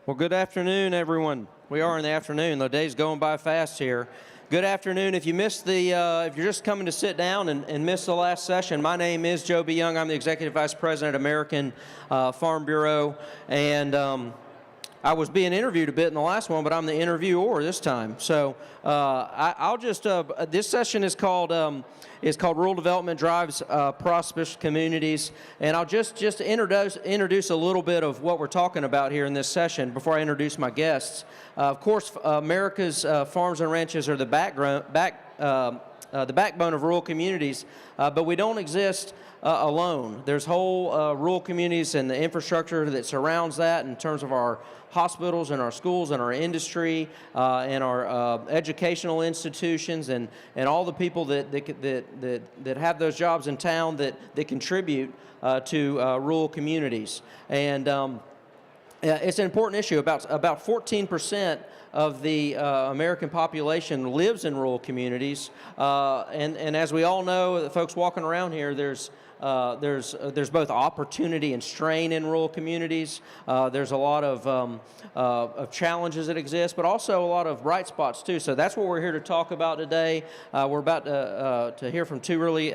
Well, good afternoon, everyone. We are in the afternoon. The day's going by fast here. Good afternoon. If you missed if you're just coming to sit down and missed the last session, my name is Joe B. Young. I'm the Executive Vice President at American Farm Bureau, and I was being interviewed a bit in the last one, but I'm the interviewer this time. So I'll just this session is called Rural Development Drives Prosperous Communities, and I'll just introduce a little bit of what we're talking about here in this session before I introduce my guests. Of course, America's farms and ranches are the backbone of rural communities, but we don't exist alone. There's whole rural communities and the infrastructure that surrounds that in terms of our hospitals and our schools and our industry and our educational institutions and all the people that have those jobs in town that contribute to rural communities. And it's an important issue. About 14% of the American population lives in rural communities, and as we all know, the folks walking around here, there's both opportunity and strain in rural communities. There's a lot of challenges that exist, but also a lot of bright spots too. So that's what we're here to talk about today. We're about to hear from two really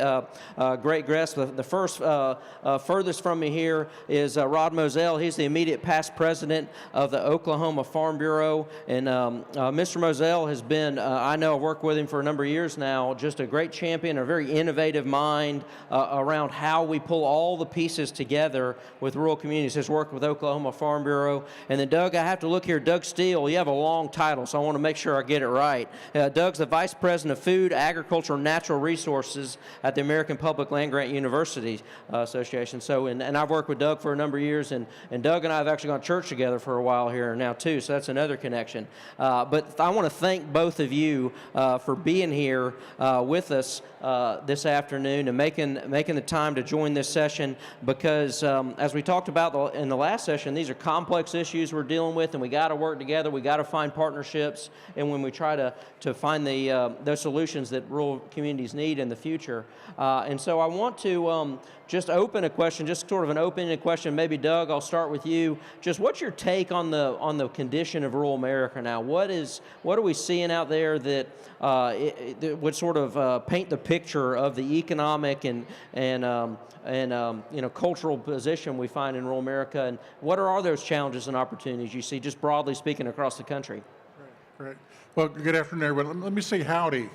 great guests. The first, furthest from me here, is Rod Moselle. He's the immediate past president of the Oklahoma Farm Bureau, and Mr. Moselle has been, I know I've worked with him for a number of years now, just a great champion, a very innovative mind around how we pull all the pieces together with rural communities. His work with Oklahoma Farm Bureau. And then Doug, I have to look here, Doug Steele, you have a long title, so I want to make sure I get it right. Doug's the Vice President of Food, Agriculture, and Natural Resources at the American Public Land Grant University Association. So, and I've worked with Doug for a number of years, and Doug and I have actually gone to church together for a while here now too, so that's another connection. But I want to thank both of you for being here with us this afternoon and making the time to join this session, because as we talked about in the last session, these are complex issues we're dealing with, and we got to work together. We got to find partnerships, and when we try to find those solutions that rural communities need in the future. And so I want to just open a question, just sort of an open-ended question. Maybe Doug, I'll start with you. Just what's your take on the condition of rural America now? What are we seeing out there that would sort of paint the picture of the economic and cultural position we find in rural America, and what are those challenges and opportunities you see, just broadly speaking, across the country? Great. Well, good afternoon, everyone. Let me say howdy.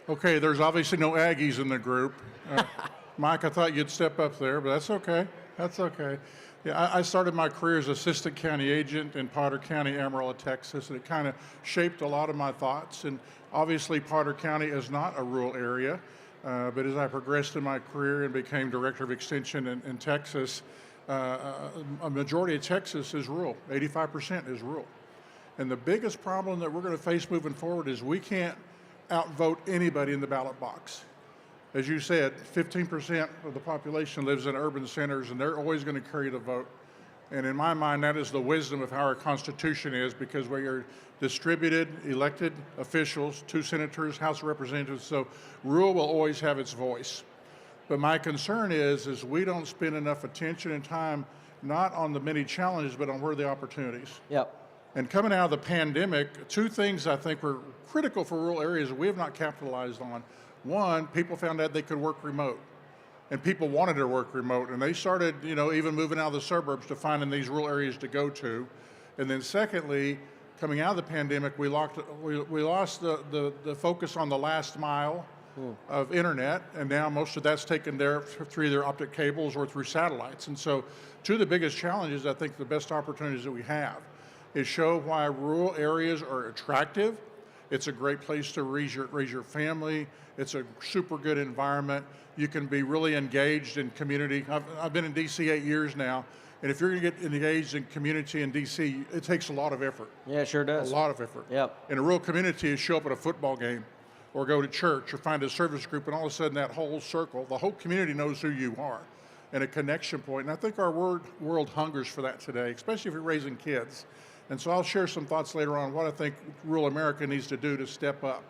Okay, there's obviously no Aggies in the group. Mike, I thought you'd step up there, but that's okay. That's okay. Yeah, I started my career as assistant county agent in Potter County, Amarillo, Texas, and it kind of shaped a lot of my thoughts. And obviously, Potter County is not a rural area, but as I progressed in my career and became director of extension in Texas, a majority of Texas is rural. 85% is rural. And the biggest problem that we're going to face moving forward is we can't outvote anybody in the ballot box. As you said, 15% of the population lives in urban centers, and they're always going to carry the vote. And in my mind, that is the wisdom of how our Constitution is, because we are distributed, elected officials, 2 senators, House of Representatives, so rural will always have its voice. But my concern is we don't spend enough attention and time not on the many challenges, but on where the opportunities. Yep. And coming out of the pandemic, 2 things I think were critical for rural areas that we have not capitalized on. One, people found out they could work remote, and people wanted to work remote, and they started, even moving out of the suburbs to finding these rural areas to go to. And then secondly, coming out of the pandemic, we lost the focus on the last mile of internet, and now most of that's taken there through either optic cables or through satellites. And so 2 of the biggest challenges, I think the best opportunities that we have, is show why rural areas are attractive. It's a great place to raise your family. It's a super good environment. You can be really engaged in community. I've been in DC 8 years now, and if you're going to get engaged in community in DC, it takes a lot of effort. Yeah, it sure does. A lot of effort. Yep. In a rural community, you show up at a football game or go to church or find a service group, and all of a sudden that whole circle, the whole community knows who you are, and a connection point. And I think our world hungers for that today, especially if you're raising kids. And so I'll share some thoughts later on what I think rural America needs to do to step up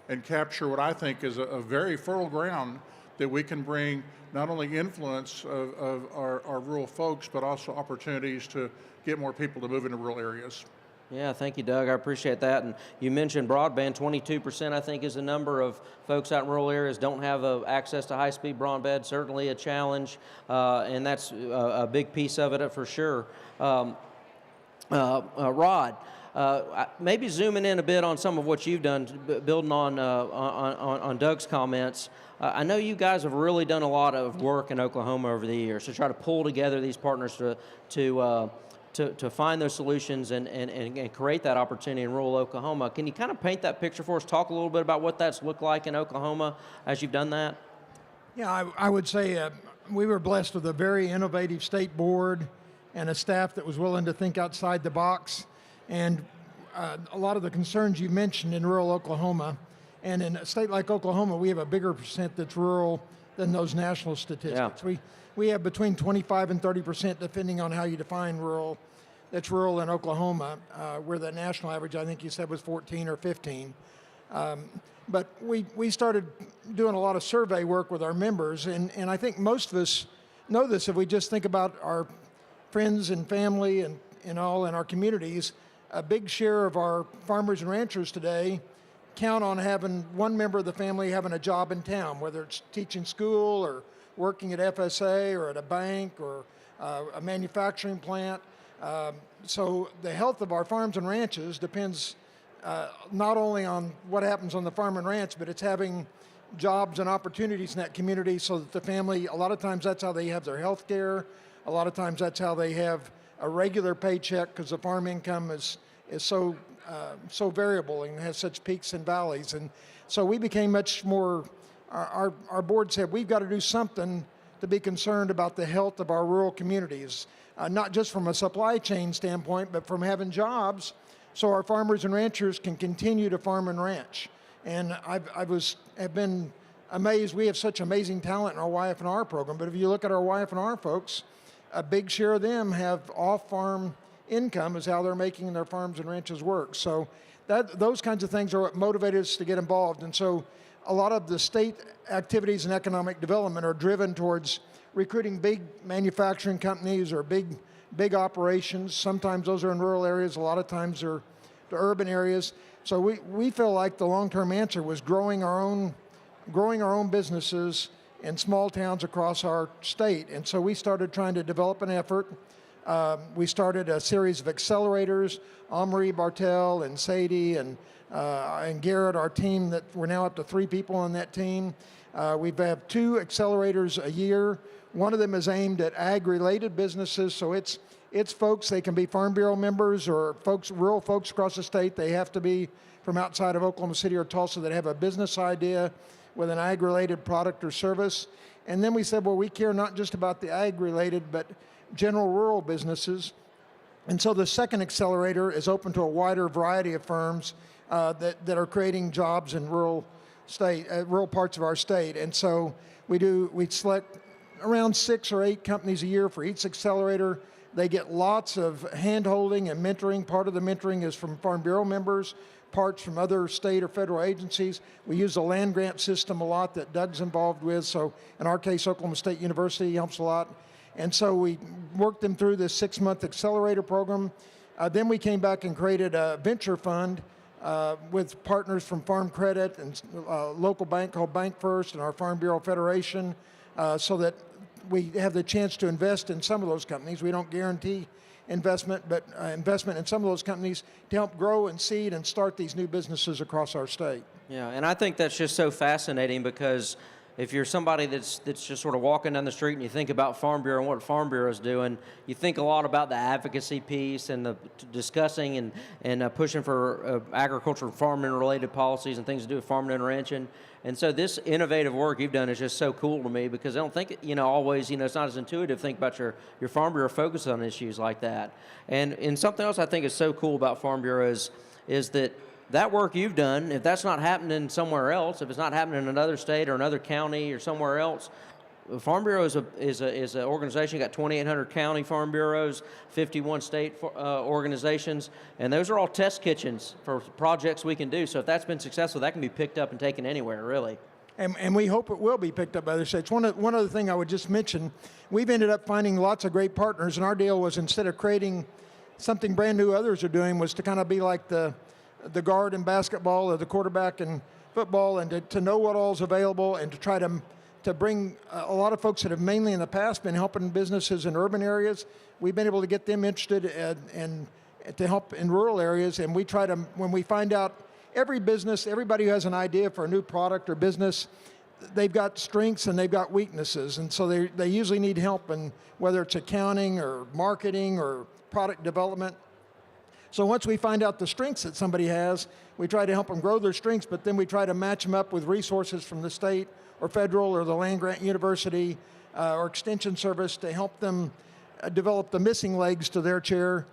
and capture what I think is a very fertile ground that we can bring not only influence of our rural folks, but also opportunities to get more people to move into rural areas. Yeah, thank you, Doug. I appreciate that. And you mentioned broadband. 22%, I think, is the number of folks out in rural areas don't have access to high-speed broadband. Certainly a challenge, and that's a big piece of it for sure. Rod, maybe zooming in a bit on some of what you've done, building on Doug's comments. I know you guys have really done a lot of work in Oklahoma over the years to try to pull together these partners to find those solutions and create that opportunity in rural Oklahoma. Can you kind of paint that picture for us? Talk a little bit about what that's looked like in Oklahoma as you've done that. Yeah, I would say we were blessed with a very innovative state board and a staff that was willing to think outside the box. And a lot of the concerns you mentioned in rural Oklahoma, and in a state like Oklahoma, we have a bigger percent that's rural than those national statistics. Yeah. We have between 25 and 30%, depending on how you define rural, that's rural in Oklahoma, where the national average, I think you said, was 14 or 15. But we started doing a lot of survey work with our members, and I think most of us know this if we just think about our friends and family and all in our communities. A big share of our farmers and ranchers today count on having one member of the family having a job in town, whether it's teaching school or working at FSA or at a bank or a manufacturing plant. So the health of our farms and ranches depends not only on what happens on the farm and ranch, but it's having jobs and opportunities in that community so that the family, a lot of times that's how they have their health care. A lot of times that's how they have a regular paycheck, because the farm income is so variable and has such peaks and valleys. And so we became much more, our board said, we've got to do something to be concerned about the health of our rural communities, not just from a supply chain standpoint, but from having jobs so our farmers and ranchers can continue to farm and ranch. And have been amazed. We have such amazing talent in our YF&R program, but if you look at our YF&R folks, a big share of them have off-farm income is how they're making their farms and ranches work. So those kinds of things are what motivated us to get involved. And so a lot of the state activities and economic development are driven towards recruiting big manufacturing companies or big operations. Sometimes those are in rural areas. A lot of times they're to urban areas. So we feel like the long-term answer was growing our own businesses in small towns across our state. And so we started trying to develop an effort. We started a series of accelerators. Amory Bartel and Sadie and Garrett, our team, that we're now up to 3 people on that team. We have 2 accelerators a year. One of them is aimed at ag-related businesses, so it's folks, they can be Farm Bureau members or rural folks across the state. They have to be from outside of Oklahoma City or Tulsa that have a business idea with an ag-related product or service. And then we said, well, we care not just about the ag-related, but general rural businesses. And so the second accelerator is open to a wider variety of firms that are creating jobs in rural parts of our state. And so we select around 6 or 8 companies a year for each accelerator. They get lots of hand-holding and mentoring. Part of the mentoring is from Farm Bureau members, parts from other state or federal agencies. We use the land grant system a lot that Doug's involved with. So in our case, Oklahoma State University helps a lot. And so we worked them through this 6-month accelerator program. Then we came back and created a venture fund with partners from Farm Credit and a local bank called Bank First and our Farm Bureau Federation, so that we have the chance to invest in some of those companies. We don't guarantee investment, but investment in some of those companies to help grow and seed and start these new businesses across our state. Yeah, and I think that's just so fascinating, because if you're somebody that's just sort of walking down the street and you think about Farm Bureau and what Farm Bureau is doing, you think a lot about the advocacy piece and the discussing and pushing for agriculture and farming related policies and things to do with farming and ranching. And so this innovative work you've done is just so cool to me, because I don't think, always, it's not as intuitive to think about your Farm Bureau focus on issues like that. And something else I think is so cool about Farm Bureau is that work you've done, if that's not happening somewhere else, if it's not happening in another state or another county or somewhere else, Farm Bureau is an organization. Got 2,800 county farm bureaus, 51 state organizations, and those are all test kitchens for projects we can do. So if that's been successful, that can be picked up and taken anywhere, really. and we hope it will be picked up by other states. One other thing I would just mention, we've ended up finding lots of great partners, and our deal was, instead of creating something brand new others are doing, was to kind of be like the guard in basketball or the quarterback in football, and to know what all's available, and to try to bring a lot of folks that have mainly in the past been helping businesses in urban areas. We've been able to get them interested and to help in rural areas, and we try to, when we find out, every business, everybody who has an idea for a new product or business, they've got strengths and they've got weaknesses, and so they usually need help, and whether it's accounting or marketing or product development. So once we find out the strengths that somebody has, we try to help them grow their strengths, but then we try to match them up with resources from the state or federal or the land grant university or extension service to help them develop the missing legs to their chair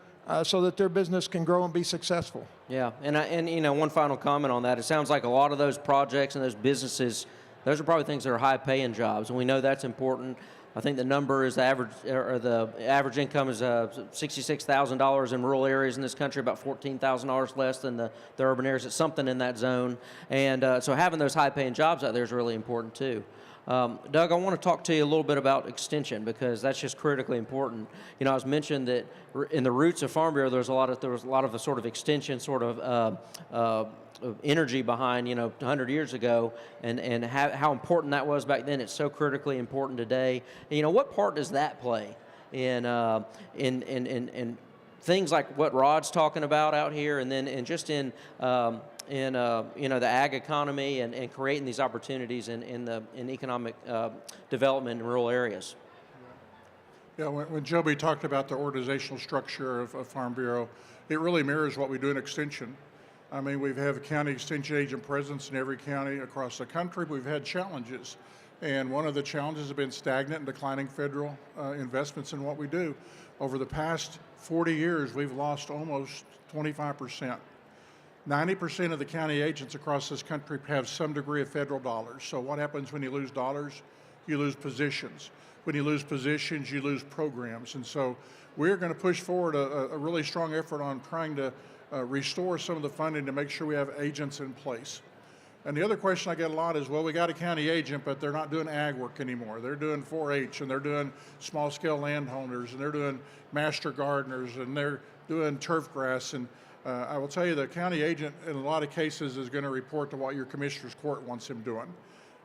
so that their business can grow and be successful. Yeah, and you know, one final comment on that. It sounds like a lot of those projects and those businesses, those are probably things that are high-paying jobs, and we know that's important. I think the number is the average income is $66,000 in rural areas in this country, about $14,000 less than the urban areas. It's something in that zone, and so having those high-paying jobs out there is really important too. Doug, I want to talk to you a little bit about extension, because that's just critically important. You know, I was mentioned that in the roots of Farm Bureau, there was a lot of the sort of extension sort of energy behind, you know, 100 years ago, and how important that was back then. It's so critically important today. And, you know, what part does that play in things like what Rod's talking about out here, and just in you know, the ag economy and creating these opportunities in economic development in rural areas? Yeah, when Joby talked about the organizational structure of Farm Bureau, it really mirrors what we do in Extension. I mean, we've had a county extension agent presence in every county across the country, but we've had challenges. And one of the challenges has been stagnant and declining federal investments in what we do. Over the past 40 years, we've lost almost 25%. 90% of the county agents across this country have some degree of federal dollars. So what happens when you lose dollars? You lose positions. When you lose positions, you lose programs. And so we're going to push forward a really strong effort on trying to restore some of the funding to make sure we have agents in place. And the other question I get a lot is, well, we got a county agent, but they're not doing ag work anymore. They're doing 4-H, and they're doing small-scale landowners, and they're doing master gardeners, and they're doing turf grass. And I will tell you, the county agent, in a lot of cases, is going to report to what your commissioner's court wants him doing,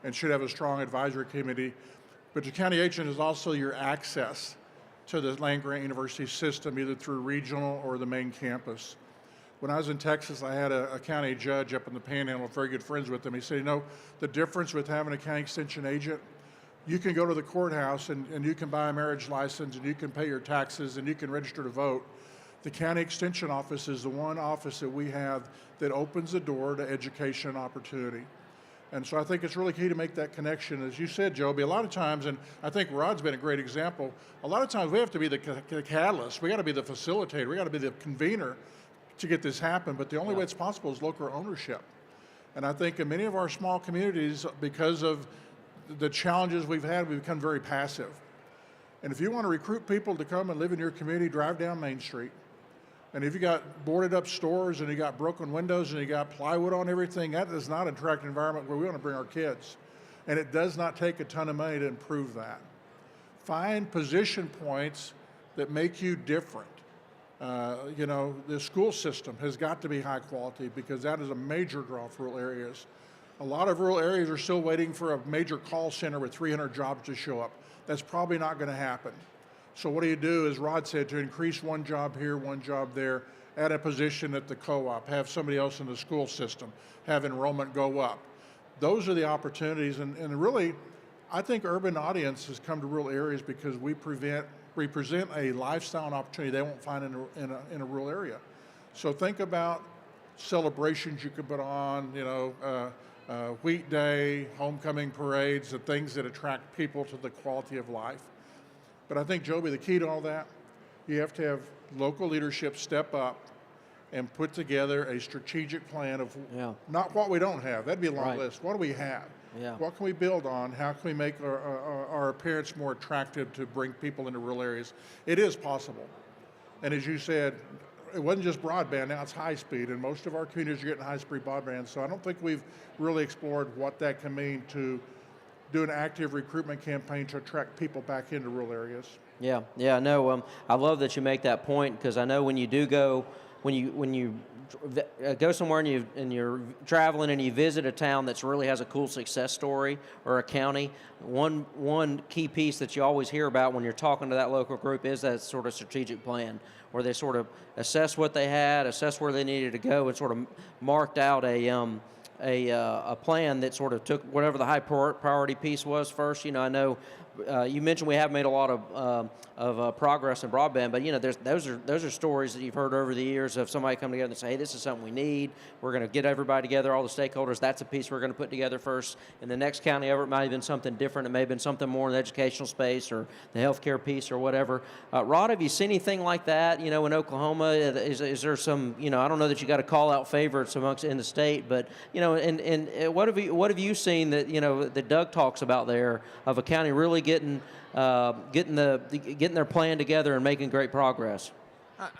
and should have a strong advisory committee. But the county agent is also your access to the land grant university system, either through regional or the main campus. When I was in Texas, I had a county judge up in the Panhandle, very good friends with him. He said, you know, the difference with having a county extension agent, you can go to the courthouse and you can buy a marriage license, and you can pay your taxes, and you can register to vote. The county extension office is the one office that we have that opens the door to education and opportunity. And so I think it's really key to make that connection. As you said, Joby, a lot of times, and I think Rod's been a great example, a lot of times we have to be the catalyst. We got to be the facilitator. We got to be the convener to get this happen, but the only way it's possible is local ownership. And I think in many of our small communities, because of the challenges we've had, we've become very passive. And if you want to recruit people to come and live in your community, drive down Main Street. And if you got boarded up stores and you got broken windows and you got plywood on everything, that is not an attractive environment where we want to bring our kids. And it does not take a ton of money to improve that. Find position points that make you different. You know, the school system has got to be high quality, because that is a major draw for rural areas. A lot of rural areas are still waiting for a major call center with 300 jobs to show up. That's probably not going to happen. So what do you do, as Rod said, to increase one job here, one job there, add a position at the co-op, have somebody else in the school system, have enrollment go up. Those are the opportunities, and really, I think urban audience has come to rural areas because we present a lifestyle and opportunity they won't find in a rural area. So think about celebrations you could put on, you know, Wheat Day, homecoming parades, the things that attract people to the quality of life. But I think, Joby, the key to all that, you have to have local leadership step up and put together a strategic plan of not what we don't have. That'd be a long list. What do we have? Yeah. What can we build on? How can we make our appearance more attractive to bring people into rural areas? It is possible. And as you said, it wasn't just broadband, now it's high speed, and most of our communities are getting high-speed broadband, so I don't think we've really explored what that can mean to do an active recruitment campaign to attract people back into rural areas. Yeah, no, I love that you make that point, because I know when you do go, when you go somewhere and you're traveling and you visit a town that's really has a cool success story, or a county, one key piece that you always hear about when you're talking to that local group is that sort of strategic plan, where they sort of assess what they had, assess where they needed to go, and sort of marked out a plan that sort of took whatever the high priority piece was first. I know you mentioned we have made a lot of progress in broadband, but those are stories that you've heard over the years of somebody coming together and say, hey, this is something we need. We're going to get everybody together, all the stakeholders. That's a piece we're going to put together first. In the next county over, it might have been something different. It may have been something more in the educational space or the healthcare piece or whatever. Rod, have you seen anything like that? In Oklahoma, is there some? I don't know that you got to call out favorites amongst in the state, but and what have you seen that that Doug talks about there of a county really getting their plan together and making great progress?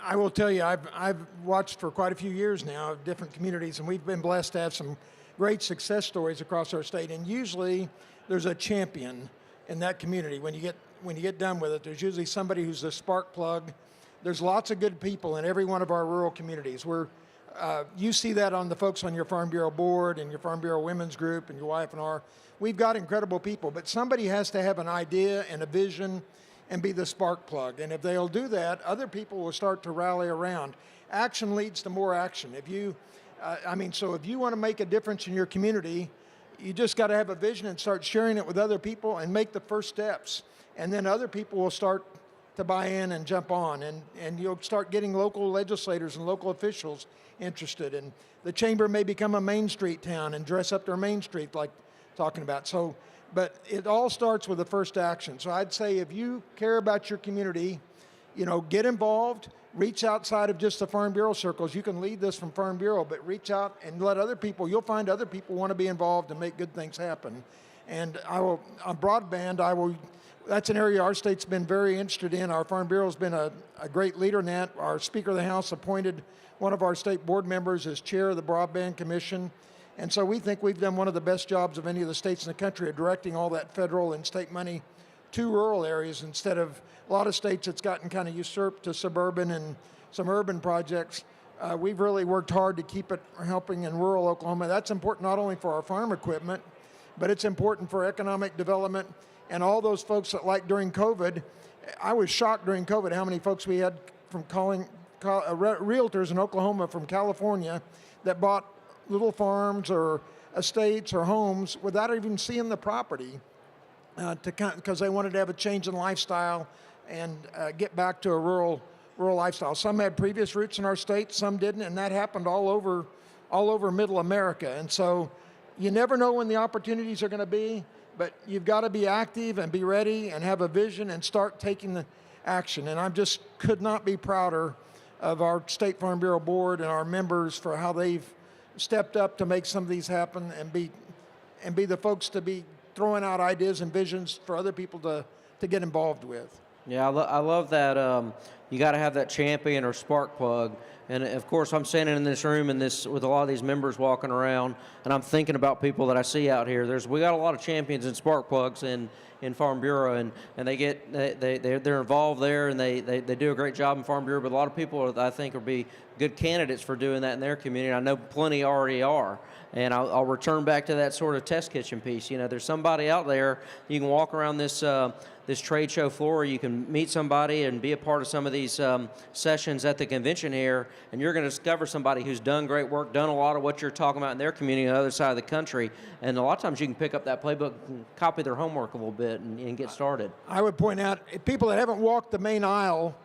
I will tell you, I've watched for quite a few years now of different communities, and we've been blessed to have some great success stories across our state. And usually, there's a champion in that community. When you get done with it, there's usually somebody who's the spark plug. There's lots of good people in every one of our rural communities. You see that on the folks on your Farm Bureau board and your Farm Bureau Women's Group and your YF&R. We've got incredible people, but somebody has to have an idea and a vision and be the spark plug. And if they'll do that, other people will start to rally around. Action leads to more action. If you want to make a difference in your community, you just got to have a vision and start sharing it with other people and make the first steps. And then other people will start to buy in and jump on, and you'll start getting local legislators and local officials interested. And the chamber may become a Main Street town and dress up their Main Street like talking about. So, but it all starts with the first action. So I'd say if you care about your community, get involved, reach outside of just the Farm Bureau circles. You can lead this from Farm Bureau, but reach out and let other people, you'll find other people want to be involved and make good things happen. And on broadband, that's an area our state's been very interested in. Our Farm Bureau's been a great leader in that. Our Speaker of the House appointed one of our state board members as chair of the Broadband Commission. And so we think we've done one of the best jobs of any of the states in the country of directing all that federal and state money to rural areas instead of a lot of states it's gotten kind of usurped to suburban and some urban projects. We've really worked hard to keep it helping in rural Oklahoma. That's important not only for our farm equipment, but it's important for economic development. And all those folks that, like during COVID, I was shocked during COVID how many folks we had from realtors in Oklahoma from California that bought little farms or estates or homes without even seeing the property because they wanted to have a change in lifestyle and get back to a rural lifestyle. Some had previous roots in our state, some didn't, and that happened all over middle America. And so you never know when the opportunities are going to be, but you've got to be active and be ready and have a vision and start taking the action. And I just could not be prouder of our State Farm Bureau board and our members for how they've stepped up to make some of these happen and be the folks to be throwing out ideas and visions for other people to get involved with. Yeah, I love that. You got to have that champion or spark plug. And of course, I'm standing in this room with a lot of these members walking around, and I'm thinking about people that I see out here. We got a lot of champions and spark plugs in Farm Bureau, and they're involved there, and they do a great job in Farm Bureau. But a lot of people I think will be good candidates for doing that in their community. I know plenty already are. And I'll return back to that sort of test kitchen piece. There's somebody out there. You can walk around this trade show floor. You can meet somebody and be a part of some of these sessions at the convention here, and you're going to discover somebody who's done great work, done a lot of what you're talking about in their community on the other side of the country. And a lot of times you can pick up that playbook and copy their homework a little bit and get started. I would point out, people that haven't walked the main aisle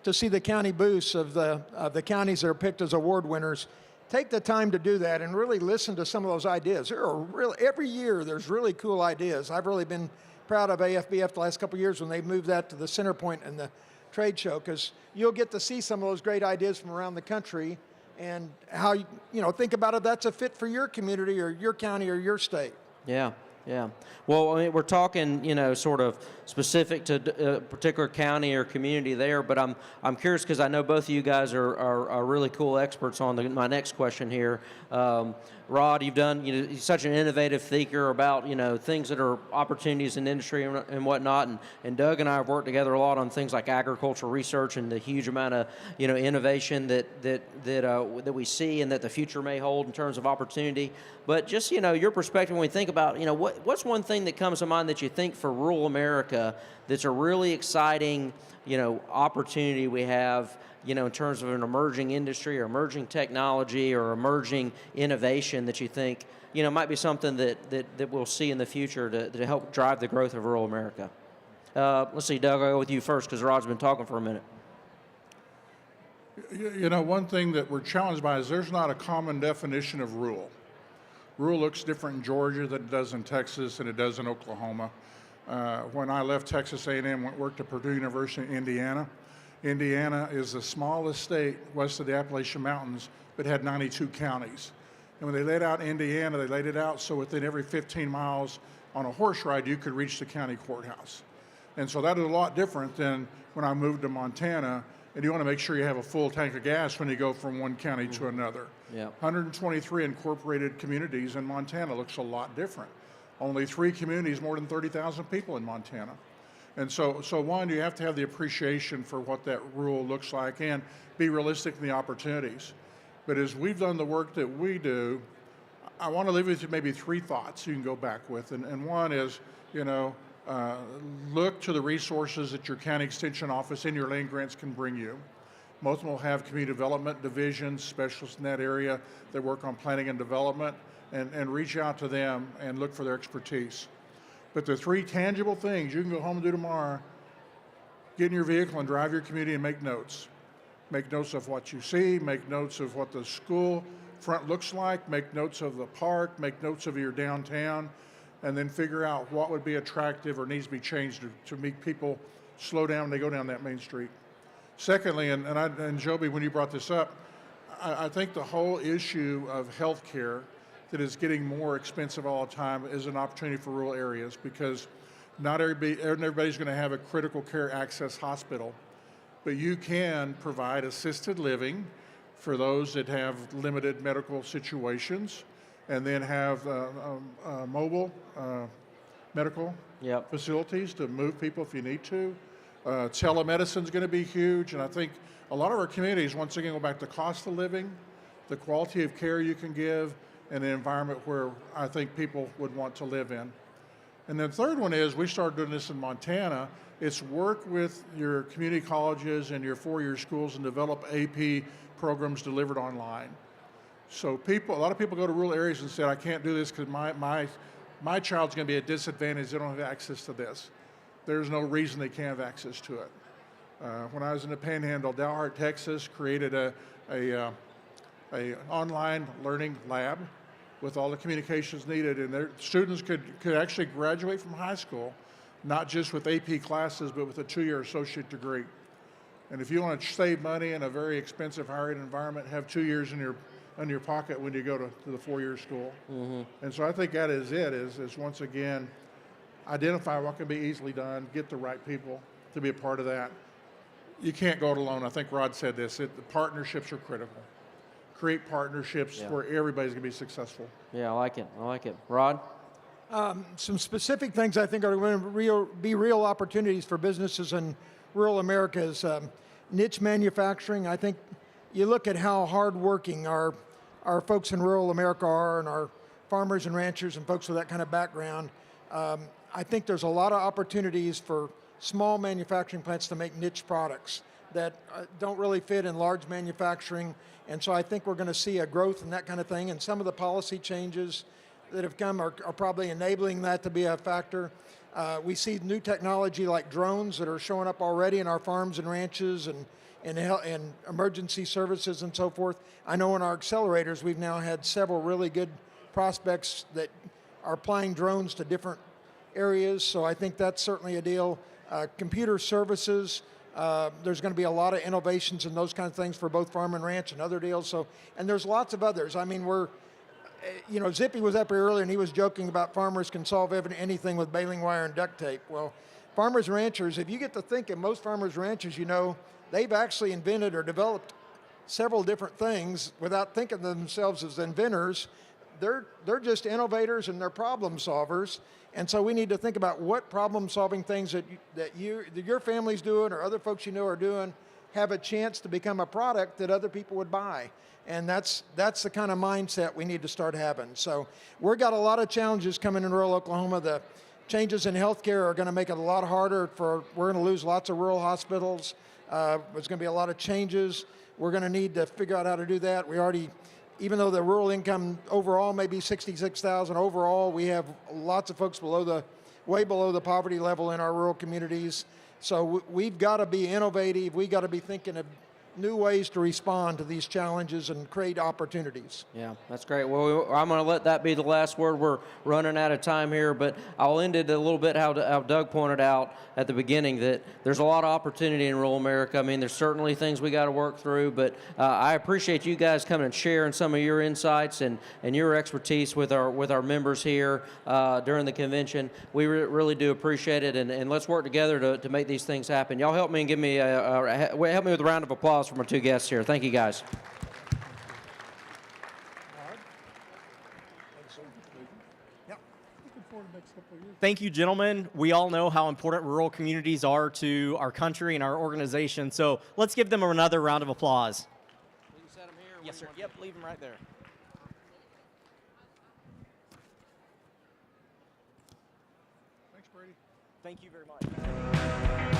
to see the county booths of the counties that are picked as award winners, take the time to do that and really listen to some of those ideas. Every year there's really cool ideas. I've really been proud of AFBF the last couple of years when they moved that to the center point in the trade show, because you'll get to see some of those great ideas from around the country and how, think about if that's a fit for your community or your county or your state. Yeah. Yeah. Well, I mean, we're talking, sort of specific to a particular county or community there, but I'm curious because I know both of you guys are really cool experts on my next question here. Rod, you're such an innovative thinker about, things that are opportunities in industry and whatnot, and Doug and I have worked together a lot on things like agricultural research and the huge amount of, innovation that we see and that the future may hold in terms of opportunity. But just, your perspective when we think about, what's one thing that comes to mind that you think for rural America that's a really exciting, opportunity we have, in terms of an emerging industry or emerging technology or emerging innovation that you think, might be something that we'll see in the future to help drive the growth of rural America? Let's see, Doug, I'll go with you first because Rod's been talking for a minute. One thing that we're challenged by is there's not a common definition of rural. Rural looks different in Georgia than it does in Texas and it does in Oklahoma. When I left Texas A&M, worked at Purdue University in Indiana. Indiana is the smallest state west of the Appalachian Mountains, but had 92 counties. And when they laid out Indiana, they laid it out so within every 15 miles on a horse ride, you could reach the county courthouse. And so that is a lot different than when I moved to Montana, and you want to make sure you have a full tank of gas when you go from one county to another. Yeah. 123 incorporated communities in Montana looks a lot different. Only 3 communities, more than 30,000 people in Montana. And so one, you have to have the appreciation for what that rural looks like and be realistic in the opportunities. But as we've done the work that we do, I want to leave with you maybe 3 thoughts you can go back with. And one is, look to the resources that your county extension office and your land grants can bring you. Most of them will have community development divisions, specialists in that area that work on planning and development, and reach out to them and look for their expertise. But the 3 tangible things you can go home and do tomorrow: get in your vehicle and drive your community and make notes. Make notes of what you see, make notes of what the school front looks like, make notes of the park, make notes of your downtown, and then figure out what would be attractive or needs to be changed to make people slow down when they go down that main street. Secondly, and Joby, when you brought this up, I think the whole issue of health care that is getting more expensive all the time is an opportunity for rural areas, because not everybody's going to have a critical care access hospital, but you can provide assisted living for those that have limited medical situations, and then have mobile medical facilities to move people if you need to. Telemedicine is going to be huge, and I think a lot of our communities, once again, go back to cost of living, the quality of care you can give, and the environment where I think people would want to live in. And then the third one is, we started doing this in Montana. It's work with your community colleges and your 4-year schools and develop AP programs delivered online. So a lot of people go to rural areas and say, I can't do this because my child's going to be at a disadvantage. They don't have access to this. There's no reason they can't have access to it. When I was in the Panhandle, Dalhart, Texas, created a online learning lab with all the communications needed, and their students could actually graduate from high school, not just with AP classes, but with a 2-year associate degree. And if you want to save money in a very expensive higher ed environment, have 2 years in your pocket when you go to the 4-year school. Mm-hmm. And so I think that is it, is once again, identify what can be easily done, get the right people to be a part of that. You can't go it alone. I think Rod said this, the partnerships are critical. Create partnerships where everybody's going to be successful. Yeah, I like it. Rod? Some specific things I think are going to be real opportunities for businesses in rural America is niche manufacturing. I think you look at how hardworking our folks in rural America are, and our farmers and ranchers and folks with that kind of background. I think there's a lot of opportunities for small manufacturing plants to make niche products that don't really fit in large manufacturing. And so I think we're going to see a growth in that kind of thing. And some of the policy changes that have come are probably enabling that to be a factor. We see new technology like drones that are showing up already in our farms and ranches and emergency services and so forth. I know in our accelerators, we've now had several really good prospects that are applying drones to different areas. So I think that's certainly a deal. Computer services, there's going to be a lot of innovations in those kinds of things for both farm and ranch and other deals. So, and there's lots of others. I mean, you know, Zippy was up here earlier and he was joking about farmers can solve anything with baling wire and duct tape. Well, farmers and ranchers, if you get to thinking, most farmers and ranchers, you know, they've actually invented or developed several different things without thinking of themselves as inventors. They're just innovators and they're problem solvers. And so we need to think about what problem-solving things that your family's doing or other folks you know are doing have a chance to become a product that other people would buy. And that's the kind of mindset we need to start having. So we've got a lot of challenges coming in rural Oklahoma. The changes in healthcare are going to make it a lot harder we're going to lose lots of rural hospitals. There's going to be a lot of changes. We're going to need to figure out how to do that. We already, even though the rural income overall may be 66,000 overall, we have lots of folks way below the poverty level in our rural communities. So we've got to be innovative. We've got to be thinking of new ways to respond to these challenges and create opportunities. Yeah, that's great. Well, I'm going to let that be the last word. We're running out of time here, but I'll end it a little bit how Doug pointed out at the beginning that there's a lot of opportunity in rural America. I mean, there's certainly things we got to work through, but I appreciate you guys coming and sharing some of your insights and your expertise with our members here during the convention. We really do appreciate it, and let's work together to make these things happen. Y'all help me and give me help me with a round of applause from our two guests here. Thank you, guys. Thank you, gentlemen. We all know how important rural communities are to our country and our organization, so let's give them another round of applause. We can set them here. Yes, sir. Yep, leave them right there. Thanks, Brady. Thank you very much.